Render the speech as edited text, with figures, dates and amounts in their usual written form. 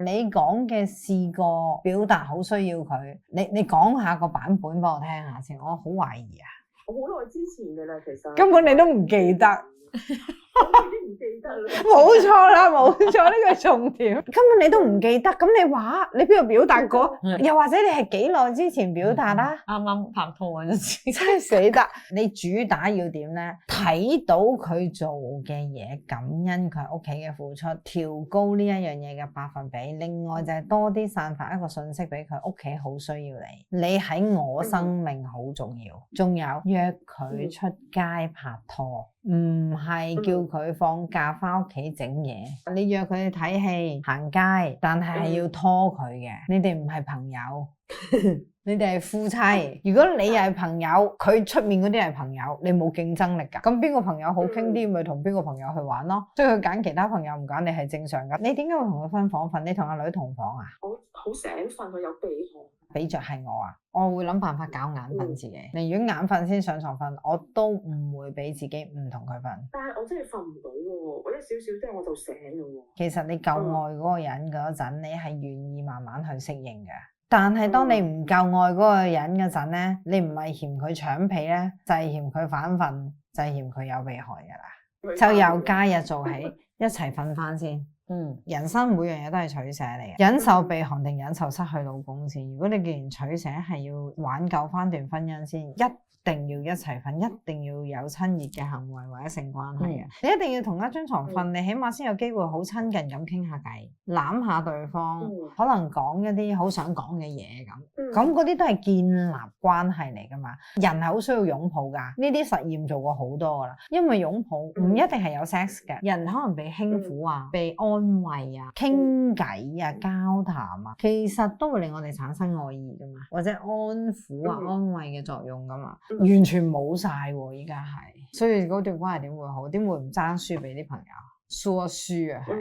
你講嘅試過表達好需要佢，你講下個版本俾我聽下先，我好懷疑啊。我好耐之前嘅啦，其實根本你都唔記得。我已經唔記得啦。冇錯啦，冇錯，呢個係重點。根本你都唔記得，咁你話你邊度表達過？又或者你係幾耐之前表達啦？啱啱拍拖嗰陣時，真係死得！你主打要點咧？睇到佢做嘅嘢，感恩佢屋企嘅付出，調高呢一樣嘢嘅百分比。另外就係多啲散發一個信息俾佢，屋企好需要你，你喺我生命好重要。仲有約佢出街拍拖。唔係叫佢放假翻屋企整嘢，你約佢去睇戲、行街，但係要拖佢嘅。你哋唔係朋友，你哋係夫妻。如果你又係朋友，佢出面嗰啲係朋友，你冇競爭力㗎。咁邊個朋友好傾啲，咪同邊個朋友去玩咯。所以佢揀其他朋友唔揀你係正常㗎。你點解會同佢分房瞓？你同阿女同房啊？我好醒瞓，佢有鼻鼾。俾着係我啊，我會諗辦法搞眼瞓自己。你如果眼瞓先上床瞓，我都唔會俾自己唔同佢瞓。但係我真係瞓唔到喎，我一少少之後我就醒啦喎。其實你夠愛嗰個人嗰陣，你係願意慢慢去適應嘅。但係當你唔夠愛嗰個人嗰陣咧，你唔係嫌佢搶被咧，就係嫌佢反瞓，就係嫌佢有鼻鼾噶啦。就由假日做起，一齊瞓翻先。人生每樣嘢都係取捨嚟嘅，忍受鼻鼾定忍受失去老公先。如果你既然取捨係要挽救翻段婚姻先，一定要一齊瞓，一定要有親熱嘅行為或者性關係嘅。你一定要同一張床瞓，你起碼先有機會好親近咁傾下偈，攬下對方，可能講一啲好想講嘅嘢咁。咁嗰啲都係建立關係嚟噶嘛。人係好需要擁抱噶，呢啲實驗做過好多噶啦。因為擁抱唔一定係有 sex 嘅，人可能被輕撫啊，被安慰啊，傾偈啊，交談啊，其實都會令我哋產生愛意噶嘛，或者安撫啊、安慰嘅作用噶嘛。完全冇晒喎，依家係，所以嗰段關係點會好？點會唔爭輸俾啲朋友？輸一輸啊，係。